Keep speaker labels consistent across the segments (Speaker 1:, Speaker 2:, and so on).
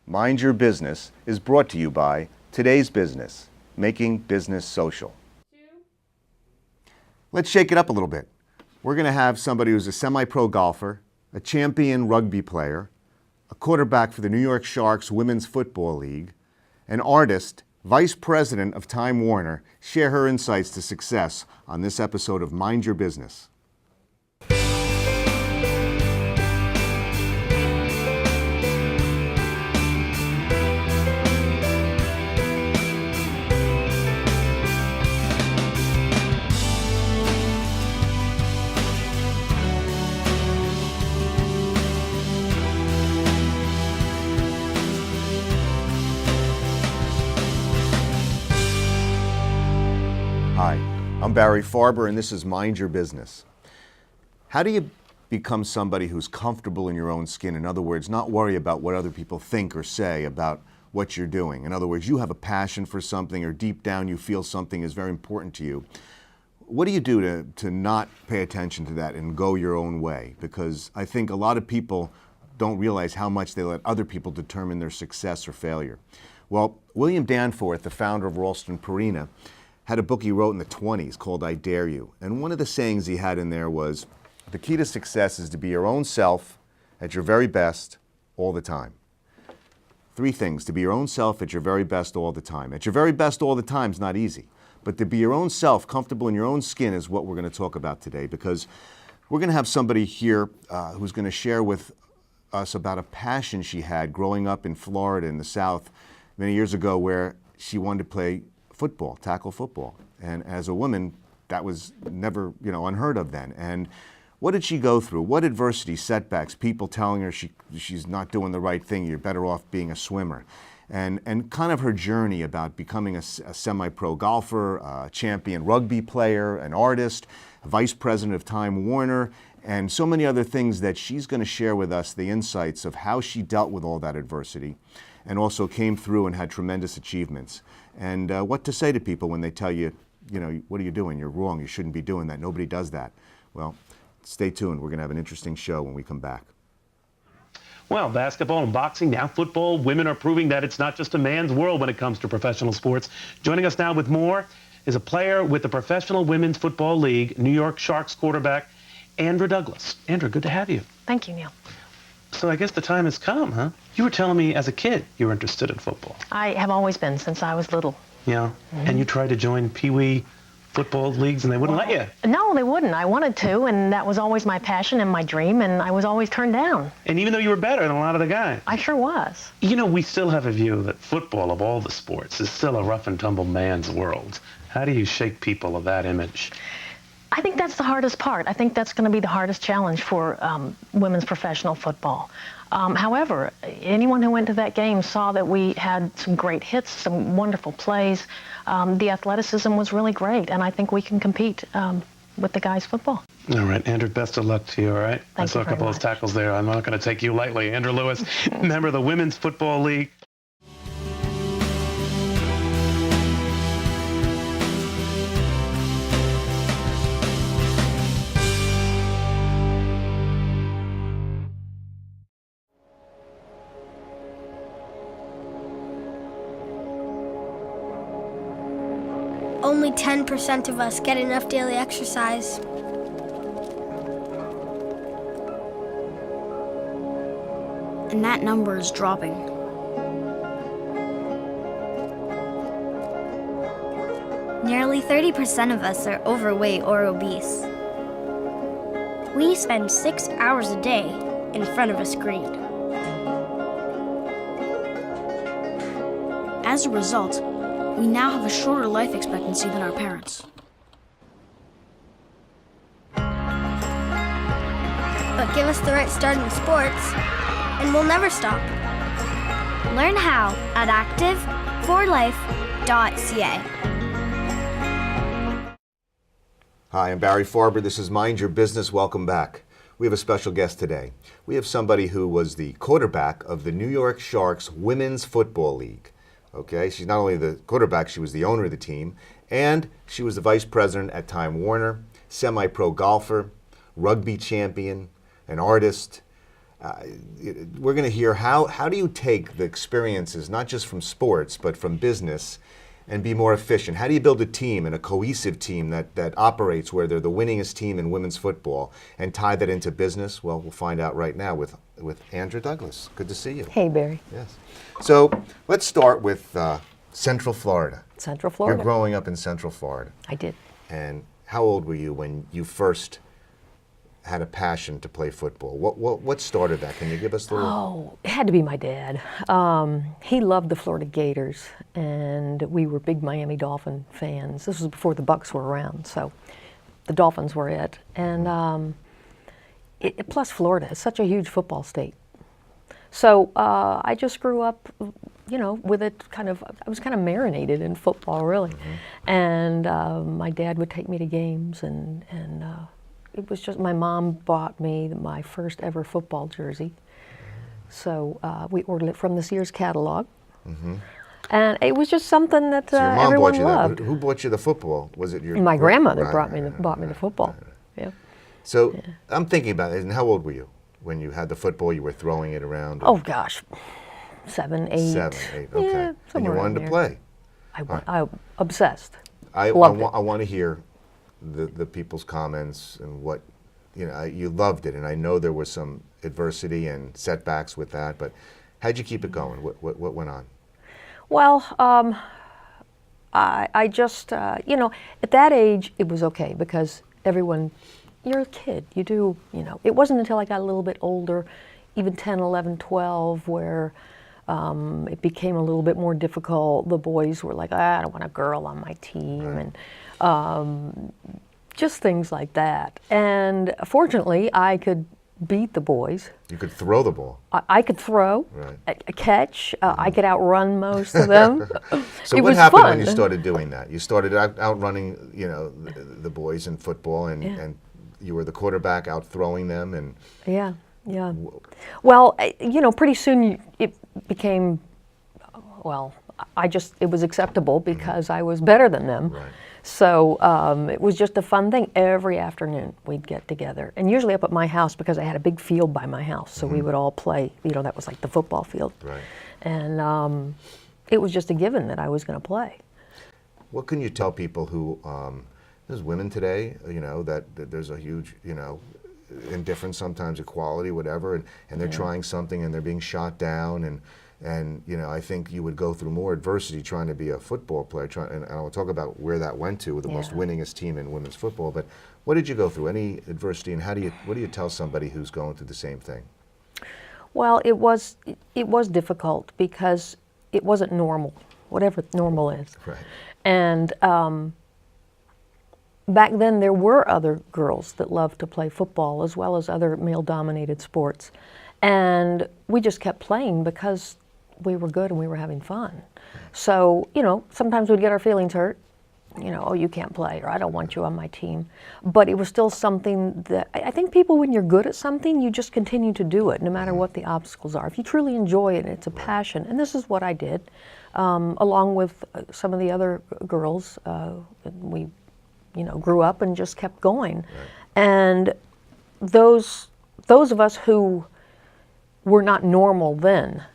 Speaker 1: Mind Your Business is brought to you by Today's Business, making business social. Let's shake it up a little bit. We're going to have somebody who's a semi-pro golfer, a champion rugby player, a quarterback for the New York Sharks Women's Football League, an artist, vice president of Time Warner, share her insights to success on this episode of Mind Your Business. Hi, I'm Barry Farber, and this is Mind Your Business. How do you become somebody who's comfortable in your own skin? In other words, not worry about what other people think or say about what you're doing. In other words, you have a passion for something, or deep down you feel something is very important to you. What do you do to not pay attention to that and go your own way? Because I think a lot of people don't realize how much they let other people determine their success or failure. Well, William Danforth, the founder of Ralston Purina, had a book he wrote in the 1920s called I Dare You. And one of the sayings he had in there was, the key to success is to be your own self at your very best all the time. Three things: to be your own self at your very best all the time. At your very best all the time is not easy, but to be your own self, comfortable in your own skin, is what we're going to talk about today, because we're going to have somebody here who's going to share with us about a passion she had growing up in Florida in the South many years ago, where she wanted to play football, tackle football. And as a woman, that was never, unheard of then. And what did she go through? What adversity, setbacks, people telling her she's not doing the right thing, you're better off being a swimmer. And kind of her journey about becoming a semi-pro golfer, a champion rugby player, an artist, a vice president of Time Warner, and so many other things that she's going to share with us, the insights of how she dealt with all that adversity and also came through and had tremendous achievements. And what to say to people when they tell you, what are you doing? You're wrong. You shouldn't be doing that. Nobody does that. Well, stay tuned. We're going to have an interesting show when we come back.
Speaker 2: Well, basketball and boxing, now football, women are proving that it's not just a man's world when it comes to professional sports. Joining us now with more is a player with the Professional Women's Football League, New York Sharks quarterback, Andra Douglas. Andra, good to have you.
Speaker 3: Thank you, Neil.
Speaker 2: So I guess the time has come, huh? You were telling me as a kid you were interested in football.
Speaker 3: I have always been since I was little.
Speaker 2: Yeah, and you tried to join Pee-wee football leagues and they wouldn't let you.
Speaker 3: No, they wouldn't. I wanted to, and that was always my passion and my dream, and I was always turned down.
Speaker 2: And even though you were better than a lot of the guys.
Speaker 3: I sure was.
Speaker 2: We still have a view that football, of all the sports, is still a rough and tumble man's world. How do you shake people of that image?
Speaker 3: I think that's the hardest part. I think that's going to be the hardest challenge for women's professional football. However, anyone who went to that game saw that we had some great hits, some wonderful plays. The athleticism was really great, and I think we can compete with the guys' football.
Speaker 2: All right, Andrew, best of luck to you, all right? I saw a couple of those tackles there. I'm not going to take you lightly. Andrew Lewis, member of the Women's Football League.
Speaker 4: Only 10% of us get enough daily exercise.
Speaker 5: And that number is dropping.
Speaker 6: Nearly 30% of us are overweight or obese.
Speaker 4: We spend 6 hours a day in front of a screen.
Speaker 5: As a result, we now have a shorter life expectancy than our parents.
Speaker 4: But give us the right start in sports, and we'll never stop.
Speaker 6: Learn how at active4life.ca.
Speaker 1: Hi, I'm Barry Farber. This is Mind Your Business. Welcome back. We have a special guest today. We have somebody who was the quarterback of the New York Sharks Women's Football League. Okay, she's not only the quarterback, she was the owner of the team, and she was the vice president at Time Warner, semi-pro golfer, rugby champion, an artist, we're going to hear how do you take the experiences, not just from sports, but from business, and be more efficient? How do you build a team and a cohesive team that operates where they're the winningest team in women's football and tie that into business? Well, we'll find out right now with Andra Douglas. Good to see you.
Speaker 7: Hey, Barry.
Speaker 1: Yes. So let's start with Central Florida.
Speaker 7: Central Florida.
Speaker 1: You're growing up in Central Florida.
Speaker 7: I did.
Speaker 1: And how old were you when you first had a passion to play football? What started that? Can you give us the little...
Speaker 7: Oh, it had to be my dad. He loved the Florida Gators, and we were big Miami Dolphin fans. This was before the Bucks were around, so the Dolphins were it. And plus Florida is such a huge football state. So I just grew up, you know, with it I was kind of marinated in football, really. And my dad would take me to games, and it was just, my mom bought me my first ever football jersey. So we ordered it from the Sears catalog. And it was just something that
Speaker 1: So your mom
Speaker 7: everyone
Speaker 1: bought you
Speaker 7: loved.
Speaker 1: that. Who bought you the football? Was it your...
Speaker 7: My grandmother
Speaker 1: Right,
Speaker 7: bought me the football. Yeah.
Speaker 1: So I'm thinking about it, and how old were you when you had the football? You were throwing it around?
Speaker 7: Oh gosh, 7, 8.
Speaker 1: 7, 8, okay.
Speaker 7: Yeah,
Speaker 1: And you
Speaker 7: somewhere
Speaker 1: wanted
Speaker 7: around
Speaker 1: to
Speaker 7: there.
Speaker 1: play?
Speaker 7: I obsessed.
Speaker 1: I
Speaker 7: Loved it.
Speaker 1: want to hear the people's comments and what, you know, you loved it, and I know there was some adversity and setbacks with that, but how'd you keep it going? What went on?
Speaker 7: Well, I just, you know, at that age, it was okay because everyone, you're a kid, you do, you know. It wasn't until I got a little bit older, even 10, 11, 12, where it became a little bit more difficult. The boys were like, I don't want a girl on my team, and just things like that. And fortunately, I could beat the boys.
Speaker 1: You could throw the ball.
Speaker 7: I could throw,
Speaker 1: Right.
Speaker 7: catch, I could outrun most of them.
Speaker 1: So
Speaker 7: It
Speaker 1: what
Speaker 7: was
Speaker 1: happened
Speaker 7: fun.
Speaker 1: when you started doing that? You started outrunning, you know, the boys in football, and you were the quarterback out throwing them, and
Speaker 7: Yeah, yeah. Well, you know, pretty soon it became, well, it was acceptable because I was better than them.
Speaker 1: Right.
Speaker 7: So it was just a fun thing. Every afternoon we'd get together, and usually up at my house because I had a big field by my house, so we would all play. You know, that was like the football field.
Speaker 1: Right.
Speaker 7: And it was just a given that I was going to play.
Speaker 1: What can you tell people who, there's women today, you know, that there's a huge, you know, indifference, sometimes equality, whatever, and they're trying something and they're being shot down, and you know, I think you would go through more adversity trying to be a football player, and I'll talk about where that went to with the most winningest team in women's football, but what did you go through? Any adversity, and what do you tell somebody who's going through the same thing?
Speaker 7: Well, it was difficult because it wasn't normal, whatever normal is.
Speaker 1: Right.
Speaker 7: And back then there were other girls that loved to play football as well as other male-dominated sports. And we just kept playing because we were good and we were having fun. So, you know, sometimes we'd get our feelings hurt. You know, oh, you can't play, or I don't want you on my team. But it was still something that, I think people, when you're good at something, you just continue to do it, no matter what the obstacles are. If you truly enjoy it and it's a passion, and this is what I did, along with some of the other girls, we, you know, grew up and just kept going. And those of us who were not normal then,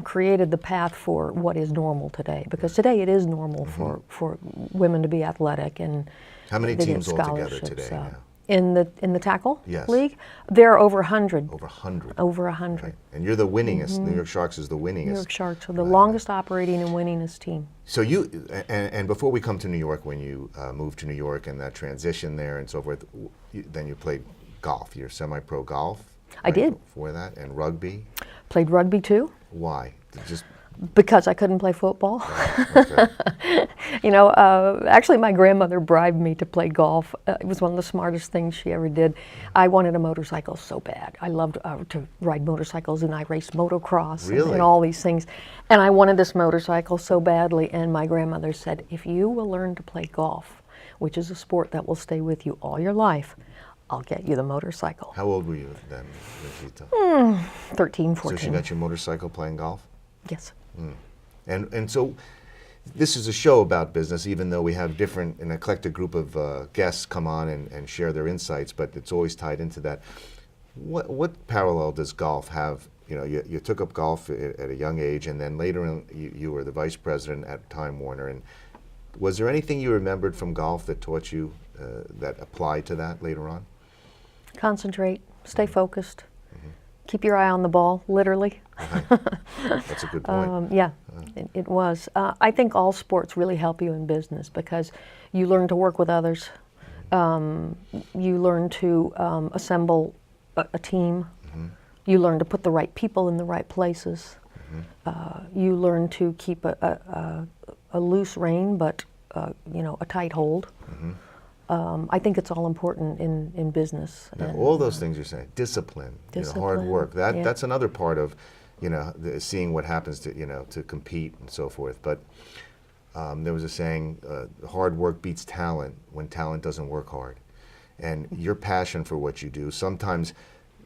Speaker 7: created the path for what is normal today. Because today it is normal for women to be athletic, and
Speaker 1: How many
Speaker 7: they get
Speaker 1: teams altogether
Speaker 7: scholarships.
Speaker 1: today now?
Speaker 7: In the tackle
Speaker 1: Yes.
Speaker 7: league, there are over 100.
Speaker 1: Over 100.
Speaker 7: Over 100.
Speaker 1: Right. And you're the winningest. New York Sharks is the winningest.
Speaker 7: New York Sharks are the longest operating and winningest team.
Speaker 1: So and before we come to New York, when you moved to New York and that transition there and so forth, then you played golf. You're semi-pro golf.
Speaker 7: I did.
Speaker 1: Before that, and rugby.
Speaker 7: Played rugby too,
Speaker 1: Why? Just
Speaker 7: because I couldn't play football.
Speaker 1: okay.
Speaker 7: You know, actually my grandmother bribed me to play golf. It was one of the smartest things she ever did. I wanted a motorcycle so bad. I loved to ride motorcycles, and I raced motocross
Speaker 1: Really?
Speaker 7: and all these things. And I wanted this motorcycle so badly, and my grandmother said, if you will learn to play golf, which is a sport that will stay with you all your life, I'll get you the motorcycle.
Speaker 1: How old were you then, Rosita?
Speaker 7: 13,
Speaker 1: So
Speaker 7: 14.
Speaker 1: she got your motorcycle playing golf?
Speaker 7: Yes.
Speaker 1: And so this is a show about business, even though we have an eclectic group of guests come on and share their insights, but it's always tied into that. What parallel does golf have? You know, you took up golf at a young age, and then later on you were the vice president at Time Warner. And was there anything you remembered from golf that taught you that applied to that later on?
Speaker 7: Concentrate, stay focused, keep your eye on the ball, literally.
Speaker 1: That's a good point.
Speaker 7: Yeah, it was. I think all sports really help you in business because you learn to work with others. You learn to assemble a team. You learn to put the right people in the right places. You learn to keep a loose rein, but you know, a tight hold. I think it's all important in business.
Speaker 1: Now, all those things you're saying, discipline, you know, hard work. That's another part of, you know, seeing what happens to, you know, to compete and so forth. But there was a saying, hard work beats talent when talent doesn't work hard. And your passion for what you do, sometimes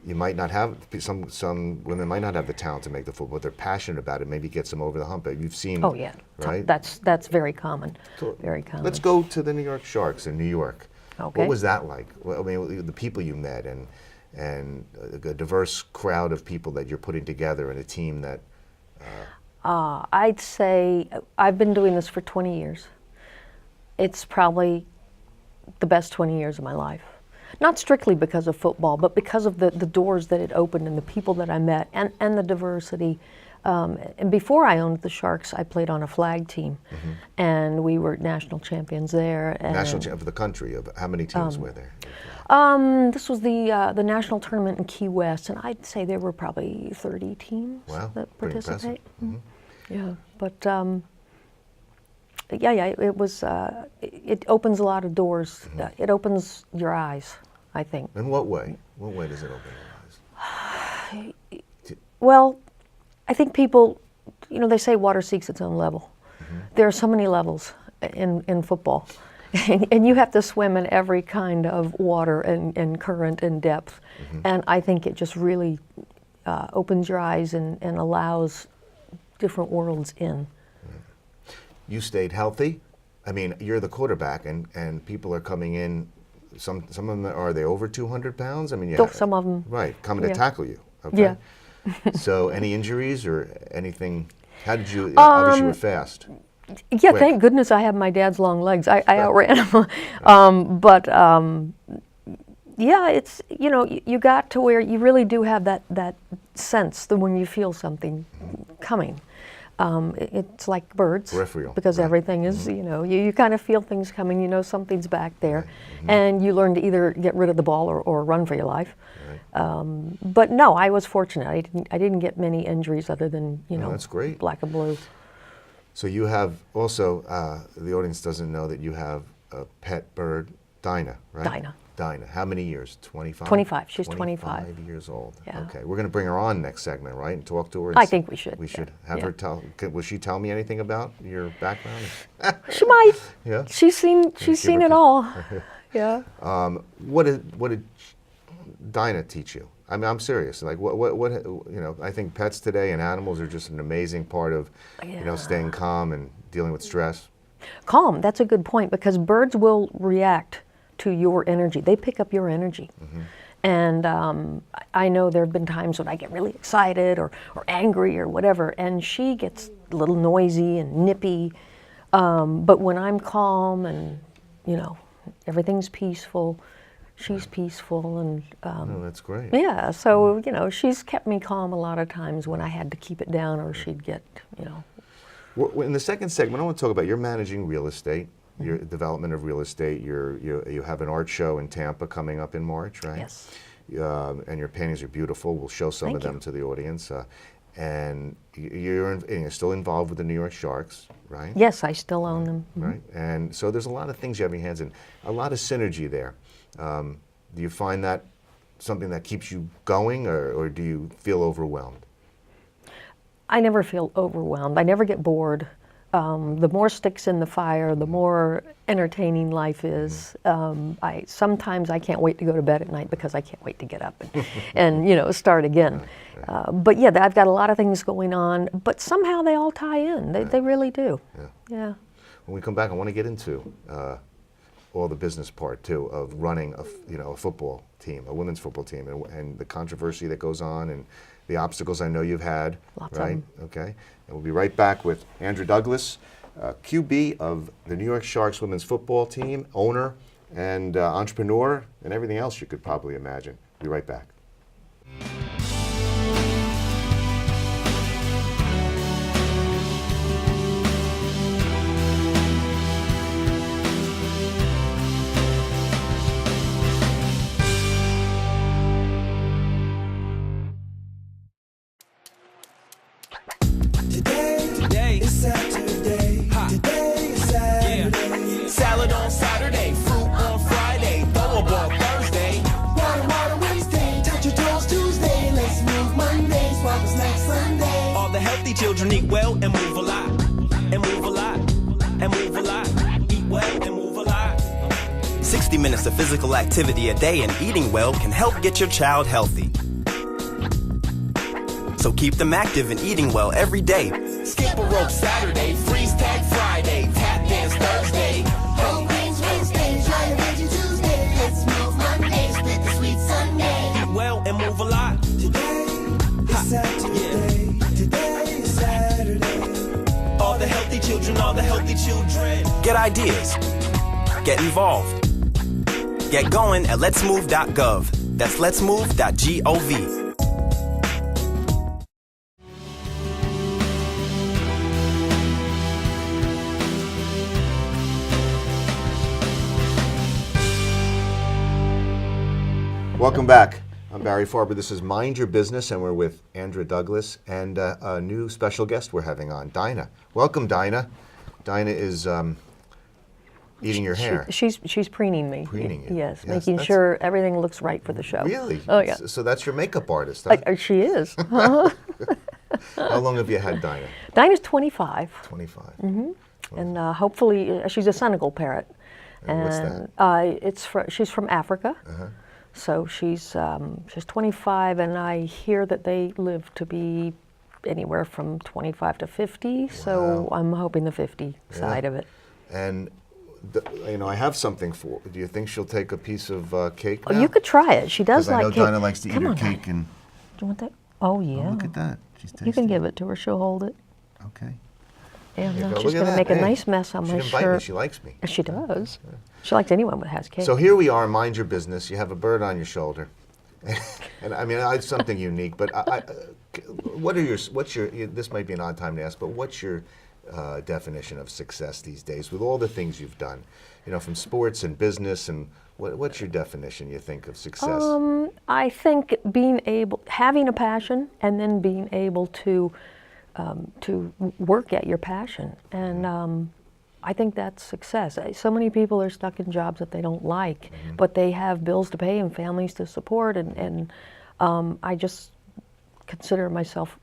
Speaker 1: you might not have, some women might not have the talent to make the football, but they're passionate about it, maybe gets them over the hump. But you've seen,
Speaker 7: Oh yeah,
Speaker 1: right?
Speaker 7: That's very common,
Speaker 1: So
Speaker 7: very common.
Speaker 1: let's go to the New York Sharks in New York.
Speaker 7: Okay.
Speaker 1: What was that like? Well, I mean, the people you met and a diverse crowd of people that you're putting together in a team that...
Speaker 7: I'd say I've been doing this for 20 years. It's probably the best 20 years of my life. Not strictly because of football, but because of the doors that it opened and the people that I met and the diversity. And before I owned the Sharks, I played on a flag team, and we were national champions there. And
Speaker 1: National champ for the country. Of how many teams were there?
Speaker 7: this was the national tournament in Key West, and I'd say there were probably 30 teams that
Speaker 1: pretty
Speaker 7: participate.
Speaker 1: impressive.
Speaker 7: Yeah, but it was. It opens a lot of doors. It opens your eyes, I think.
Speaker 1: In what way? What way does it open your eyes?
Speaker 7: Well, I think people, you know, they say water seeks its own level. There are so many levels in football. And you have to swim in every kind of water and current and depth. And I think it just really opens your eyes and allows different worlds in.
Speaker 1: You stayed healthy. I mean, you're the quarterback, and people are coming in. Some of them, are they over 200 pounds? I mean,
Speaker 7: Some of them.
Speaker 1: Right, coming to tackle you. Okay.
Speaker 7: Yeah.
Speaker 1: So, any injuries or anything? How did you? Obviously, you were fast.
Speaker 7: Yeah,
Speaker 1: Quick.
Speaker 7: thank goodness I have my dad's long legs. I outran him. Yeah, it's, you know, you got to where you really do have that sense that when you feel something coming. It's like birds.
Speaker 1: Peripheral,
Speaker 7: because
Speaker 1: right.
Speaker 7: everything is, you know, you kind of feel things coming, you know something's back there. And you learn to either get rid of the ball or run for your life. But no, I was fortunate. I didn't get many injuries other than, you know,
Speaker 1: that's great.
Speaker 7: black and blue.
Speaker 1: So you have also, the audience doesn't know that you have a pet bird, Dinah, right?
Speaker 7: Dinah.
Speaker 1: Dinah. How many years? 25?
Speaker 7: 25. She's 25.
Speaker 1: 25 years old.
Speaker 7: Yeah.
Speaker 1: Okay. We're going to bring her on next segment, right? And talk to her. And
Speaker 7: I think we should.
Speaker 1: We should
Speaker 7: yeah.
Speaker 1: have
Speaker 7: Yeah.
Speaker 1: her tell. Will she tell me anything about your background?
Speaker 7: She might.
Speaker 1: Yeah.
Speaker 7: She's seen it all. Yeah.
Speaker 1: What did Dinah teach you? I mean, I'm serious. Like, what, you know, I think pets today and animals are just an amazing part of, you know, staying calm and dealing with stress.
Speaker 7: Calm, that's a good point, because birds will react to your energy. They pick up your energy. And I know there have been times when I get really excited or angry or whatever, and she gets a little noisy and nippy. But when I'm calm and, you know, everything's peaceful, she's peaceful, and
Speaker 1: Oh, that's great.
Speaker 7: yeah, so, you know, she's kept me calm a lot of times when I had to keep it down or she'd get, you know.
Speaker 1: In the second segment, I want to talk about, you're managing real estate, your development of real estate. You have an art show in Tampa coming up in March, right?
Speaker 7: Yes.
Speaker 1: And your paintings are beautiful. We'll show some of them to the audience. And you're still involved with the New York Sharks, right?
Speaker 7: Yes, I still own them.
Speaker 1: Right. And so there's a lot of things you have in your hands and a lot of synergy there. Do you find that something that keeps you going, or do you feel overwhelmed?
Speaker 7: I never feel overwhelmed. I never get bored. The more sticks in the fire, the more entertaining life is. Sometimes I can't wait to go to bed at night because I can't wait to get up and you know, start again. But yeah, I've got a lot of things going on, but somehow they all tie in. They really do. Yeah.
Speaker 1: When we come back, I want to get into all the business part too of running a football team, a women's football team, and the controversy that goes on and the obstacles I know you've had.
Speaker 7: Lots
Speaker 1: right?
Speaker 7: of them.
Speaker 1: Okay. And we'll be right back with Andra Douglas, QB of the New York Sharks women's football team, owner and entrepreneur, and everything else you could probably imagine. Be right back.
Speaker 8: Today is Saturday. Today is Saturday. Salad on Saturday, fruit on Friday, throw a ball Thursday. Water Wednesday, touch your toes Tuesday. Let's move Monday, swap us next Sunday. All the healthy children eat well and move a lot. And move a lot. And move a lot. Eat well and move a lot.
Speaker 9: 60 minutes of physical activity a day and eating well can help get your child healthy. So keep them active and eating well every day.
Speaker 8: Skip a rope Saturday, freeze tag Friday, tap dance Thursday. Whole grains Wednesday, try a veggie Tuesday. Let's move Monday, split the sweet Sunday.
Speaker 9: Eat well and move a lot.
Speaker 8: Today is Saturday. Today is Saturday.
Speaker 9: All the healthy children, all the healthy children. Get ideas. Get involved. Get going at letsmove.gov. That's letsmove.gov.
Speaker 1: Welcome back. I'm Barry Farber. This is Mind Your Business, and we're with Andra Douglas and a new special guest we're having on, Dinah. Welcome, Dinah. Dinah is eating your hair.
Speaker 7: She's preening me.
Speaker 1: Preening you.
Speaker 7: Yes,
Speaker 1: Yes,
Speaker 7: making
Speaker 1: that's-
Speaker 7: sure everything looks right for the show.
Speaker 1: Really?
Speaker 7: Oh, yeah.
Speaker 1: So that's your makeup artist, huh?
Speaker 7: She is.
Speaker 1: How long have you had Dinah?
Speaker 7: Dinah's 25,
Speaker 1: 25.
Speaker 7: and hopefully she's a Senegal parrot.
Speaker 1: And what's that?
Speaker 7: She's from Africa. So she's 25, and I hear that they live to be anywhere from 25 to 50. So I'm hoping the 50 side of it.
Speaker 1: And I have something for. Do you think she'll take a piece of cake
Speaker 7: Oh,
Speaker 1: now?
Speaker 7: you could try it. She does
Speaker 1: 'Cause I
Speaker 7: like
Speaker 1: know
Speaker 7: cake.
Speaker 1: Dinah likes to eat
Speaker 7: Come
Speaker 1: her
Speaker 7: on,
Speaker 1: cake. And
Speaker 7: Do you want that? Oh yeah.
Speaker 1: oh, look at that. She's tasting.
Speaker 7: You can give it to her. She'll hold it.
Speaker 1: Okay.
Speaker 7: And
Speaker 1: There you go.
Speaker 7: she's
Speaker 1: Look at
Speaker 7: going to
Speaker 1: that.
Speaker 7: make a
Speaker 1: Hey,
Speaker 7: nice mess on
Speaker 1: she
Speaker 7: my
Speaker 1: didn't bite me.
Speaker 7: shirt.
Speaker 1: She likes me.
Speaker 7: She does. She likes anyone that has cake.
Speaker 1: So here we are, Mind Your Business. You have a bird on your shoulder, and I mean, it's something unique. But what's your? This might be an odd time to ask, but what's your definition of success these days with all the things you've done? From sports and business, and what's your definition? You think of success?
Speaker 7: I think having a passion, and then being able to work at your passion, and I think that's success. So many people are stuck in jobs that they don't like, but they have bills to pay and families to support, and I just consider myself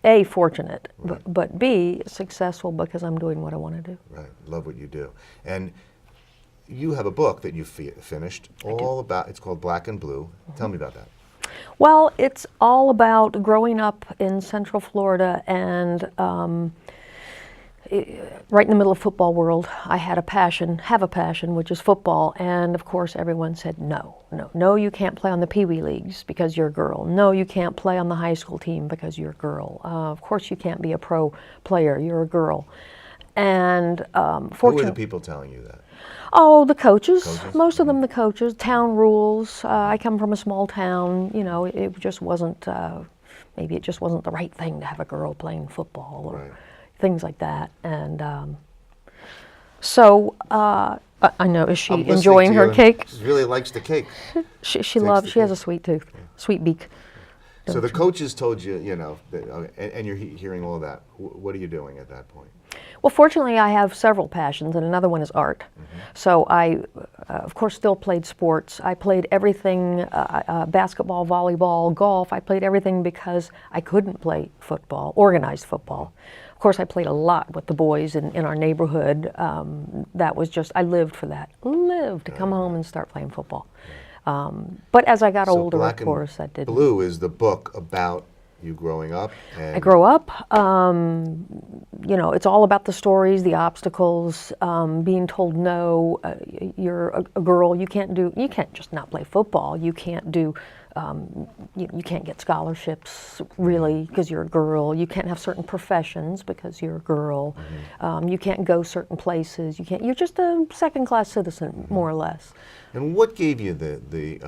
Speaker 7: A, fortunate, but B, successful because I'm doing what I want to do.
Speaker 1: Right, love what you do. And you have a book that you finished, it's called Black and Blue. Tell me about that.
Speaker 7: Well, it's all about growing up in Central Florida and right in the middle of football world. I have a passion, which is football, and of course everyone said no, you can't play on the Pee Wee leagues because you're a girl. No, you can't play on the high school team because you're a girl. Of course you can't be a pro player, you're a girl. And
Speaker 1: Who were the people telling you that?
Speaker 7: Oh, the coaches. Most of them the coaches. Town rules. I come from a small town. It just wasn't, maybe it just wasn't the right thing to have a girl playing football or things like that. And so I know, is she enjoying her cake?
Speaker 1: She really likes the cake.
Speaker 7: She has a sweet tooth, sweet beak.
Speaker 1: So the coaches told you, and you're hearing all that. What are you doing at that point?
Speaker 7: Well, fortunately, I have several passions, and another one is art. So I, of course, still played sports. I played everything, basketball, volleyball, golf. I played everything because I couldn't play football, organized football. Of course, I played a lot with the boys in our neighborhood. That was just, I lived for that. Lived to come home and start playing football. But as I got older, of course, I didn't.
Speaker 1: Blue is the book about you growing up? And
Speaker 7: I grow up, you know, it's all about the stories, the obstacles, being told no, you're a girl, you can't just not play football, you can't do, you can't get scholarships really because you're a girl, you can't have certain professions because you're a girl, you can't go certain places, you're just a second-class citizen, more or less.
Speaker 1: And what gave you the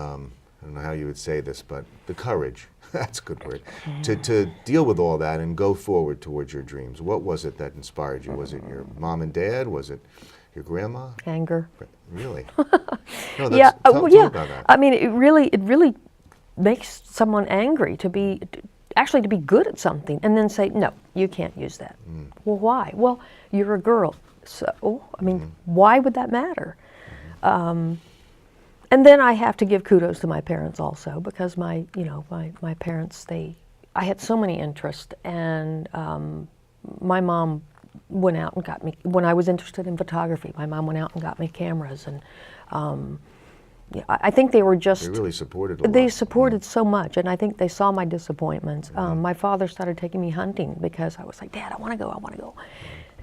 Speaker 1: I don't know how you would say this, but the courage, that's a good word, to deal with all that and go forward towards your dreams? What was it that inspired you? Was it your mom and dad? Was it your grandma?
Speaker 7: Anger.
Speaker 1: Really? No,
Speaker 7: Yeah,
Speaker 1: tell me about that.
Speaker 7: I mean, it really makes someone angry to be good at something and then say, no, you can't use that. Well, why? Well, you're a girl. So, I mean, why would that matter? And then I have to give kudos to my parents also, because my parents, I had so many interests, and my mom went out and got me, when I was interested in photography, my mom went out and got me cameras, and I think they were just...
Speaker 1: They really supported a lot.
Speaker 7: They supported so much, and I think they saw my disappointments. My father started taking me hunting because I was like, Dad, I want to go.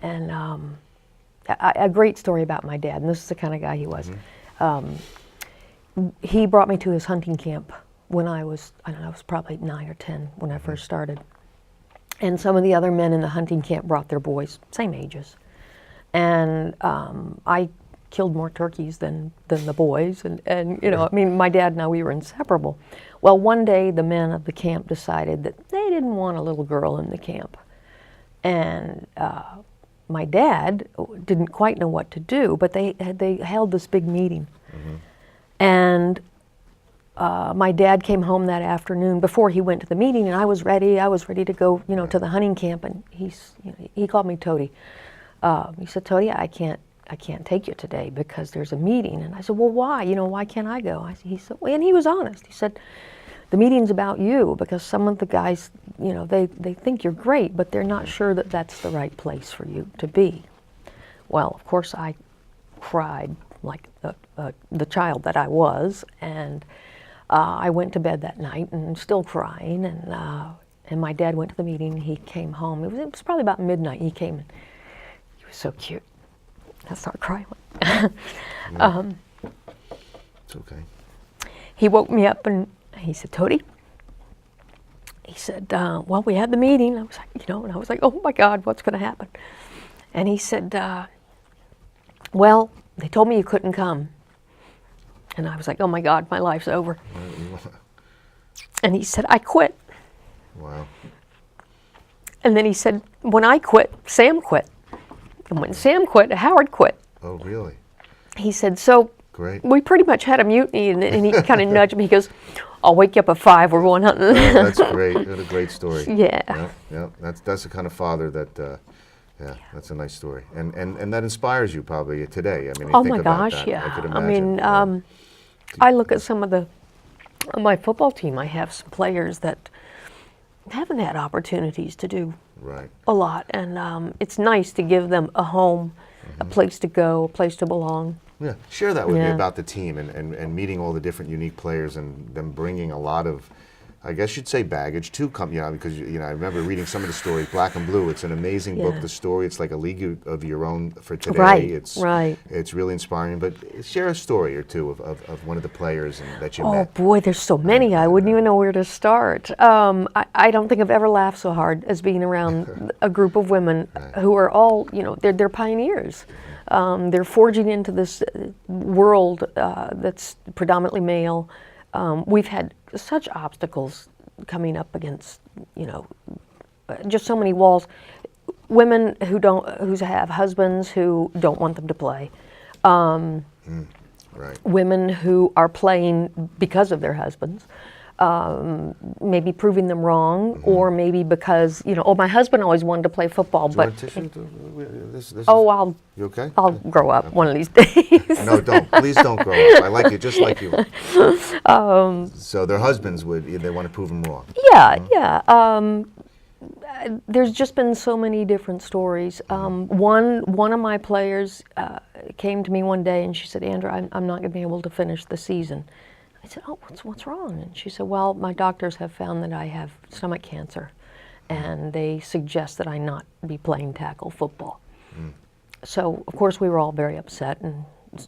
Speaker 7: And a great story about my dad, and this is the kind of guy he was. He brought me to his hunting camp when I was probably 9 or 10 when I first started. And some of the other men in the hunting camp brought their boys, same ages. And I killed more turkeys than the boys. And you know, I mean, my dad and I, we were inseparable. Well, one day the men of the camp decided that they didn't want a little girl in the camp. And my dad didn't quite know what to do, but they held this big meeting. And my dad came home that afternoon before he went to the meeting, and I was ready to go, you know, to the hunting camp. And he called me Toady. He said, Toady, I can't take you today because there's a meeting. And I said, well, why? You know, why can't I go? He said, well, and he was honest. He said, the meeting's about you because some of the guys, you know, they think you're great, but they're not sure that that's the right place for you to be. Well, of course, I cried like the child that I was, and I went to bed that night and still crying, and my dad went to the meeting. He came home. It was probably about midnight. He came, and he was so cute. I started crying.
Speaker 1: It's okay.
Speaker 7: He woke me up and he said, Toady, he said, well, we had the meeting. I was like, you know, and I was like, oh my God, what's going to happen? And he said, well, they told me you couldn't come. And I was like, oh my God, my life's over. And he said, I quit.
Speaker 1: Wow.
Speaker 7: And then he said, when I quit, Sam quit. And when Sam quit, Howard quit.
Speaker 1: Oh, really?
Speaker 7: He said, so
Speaker 1: great.
Speaker 7: We pretty much had a mutiny, and he kind of nudged me. He goes, I'll wake you up at 5, we're going hunting.
Speaker 1: Oh, that's great. What a great story.
Speaker 7: Yeah.
Speaker 1: Yeah. That's the kind of father that, that's a nice story. And that inspires you probably today. I mean,
Speaker 7: oh
Speaker 1: think
Speaker 7: my
Speaker 1: about
Speaker 7: gosh,
Speaker 1: that.
Speaker 7: yeah.
Speaker 1: I could
Speaker 7: I
Speaker 1: imagine.
Speaker 7: mean, I look at some of my football team, I have some players that haven't had opportunities to do a lot. And it's nice to give them a home, a place to go, a place to belong.
Speaker 1: Yeah, share that with me about the team and meeting all the different unique players and them bringing a lot of, I guess you'd say baggage to come, because I remember reading some of the stories, Black and Blue. It's an amazing book. The story, it's like a league of your own for today. It's really inspiring. But share a story or two of one of the players that you met.
Speaker 7: Oh boy, there's so many. I wouldn't even know where to start. I don't think I've ever laughed so hard as being around a group of women who are all, they're pioneers. They're forging into this world that's predominantly male. We've had such obstacles coming up against, just so many walls. Women who have husbands who don't want them to play. Women who are playing because of their husbands. Maybe proving them wrong, or maybe because my husband always wanted to play football, but
Speaker 1: you okay?
Speaker 7: I'll grow up one of these days.
Speaker 1: No, don't. Please don't grow up. I like you just like you. So their husbands they want to prove them wrong.
Speaker 7: Yeah. There's just been so many different stories. One of my players came to me one day and she said, Andra, I'm not going to be able to finish the season. I I said, oh, what's wrong? And she said, well, my doctors have found that I have stomach cancer, and they suggest that I not be playing tackle football. So, of course, we were all very upset and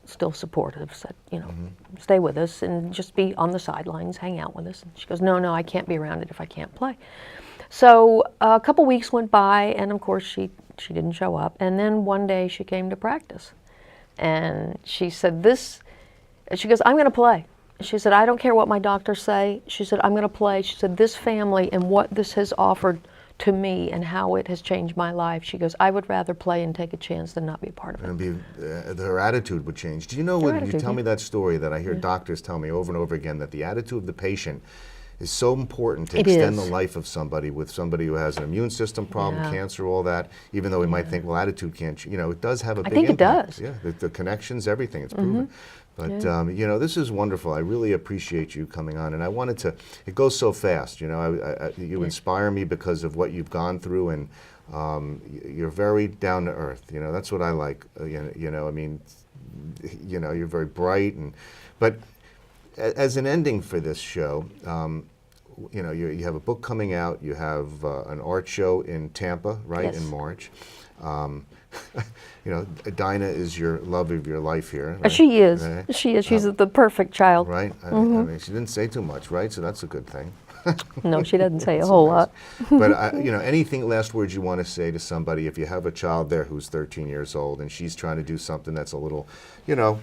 Speaker 7: still supportive, said, you know, stay with us and just be on the sidelines, hang out with us. And she goes, no, I can't be around it if I can't play. So a couple weeks went by, and of course she didn't show up. And then one day she came to practice, and she said she goes, I'm going to play. She said, I don't care what my doctors say. She said, I'm going to play. She said, this family and what this has offered to me and how it has changed my life. She goes, I would rather play and take a chance than not be a part of it.
Speaker 1: And her attitude would change. Do you know when you tell me that story that I hear doctors tell me over and over again, that the attitude of the patient is so important to extend the life of somebody, with somebody who has an immune system problem, cancer, all that, even though we might think, well, attitude can't, you know, it does have a big impact.
Speaker 7: I think it does.
Speaker 1: Yeah, the connections, everything, it's proven. But, you know, this is wonderful. I really appreciate you coming on. And I wanted to, it goes so fast, you know, you inspire me because of what you've gone through, and you're very down to earth. You know, that's what I like. You know, I mean, you know, you're very bright. But as an ending for this show, you know, you have a book coming out. You have an art show in Tampa, right,
Speaker 7: Yes.
Speaker 1: in March. You know, Dinah is your love of your life here. Right?
Speaker 7: She is.
Speaker 1: Right?
Speaker 7: She is. She's the perfect child.
Speaker 1: Right? I mean, she didn't say too much, right? So that's a good thing.
Speaker 7: No, she doesn't say a whole lot.
Speaker 1: But, you know, anything, last words you want to say to somebody, if you have a child there who's 13 years old and she's trying to do something that's a little, you know,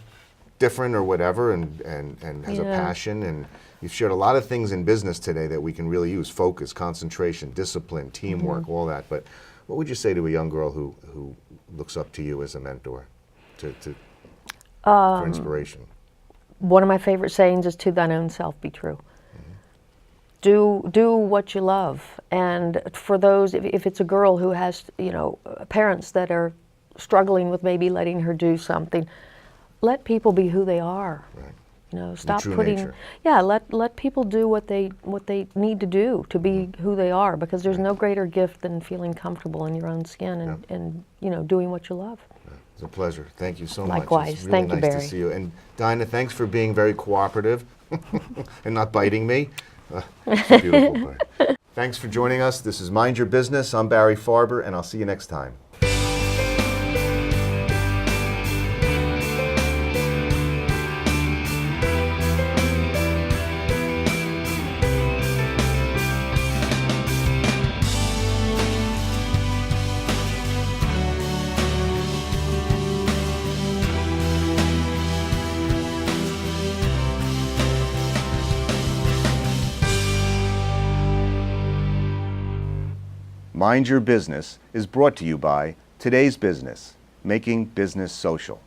Speaker 1: different or whatever, and has a passion, and you've shared a lot of things in business today that we can really use: focus, concentration, discipline, teamwork, all that. But what would you say to a young girl who looks up to you as a mentor, for inspiration?
Speaker 7: One of my favorite sayings is, to thine own self be true. Do what you love. And for those, if it's a girl who has, you know, parents that are struggling with maybe letting her do something, let people be who they are.
Speaker 1: Right.
Speaker 7: You know, stop
Speaker 1: true
Speaker 7: putting.
Speaker 1: nature.
Speaker 7: Yeah, let people do what they need to do to be who they are, because there's no greater gift than feeling comfortable in your own skin and you know, doing what you love.
Speaker 1: It's a pleasure. Thank you so much.
Speaker 7: Likewise.
Speaker 1: It's really
Speaker 7: Thank you,
Speaker 1: nice
Speaker 7: Barry.
Speaker 1: to see you. And Dinah, thanks for being very cooperative and not biting me. It's a beautiful part. Thanks for joining us. This is Mind Your Business. I'm Barry Farber, and I'll see you next time. Mind Your Business is brought to you by Today's Business, making business social.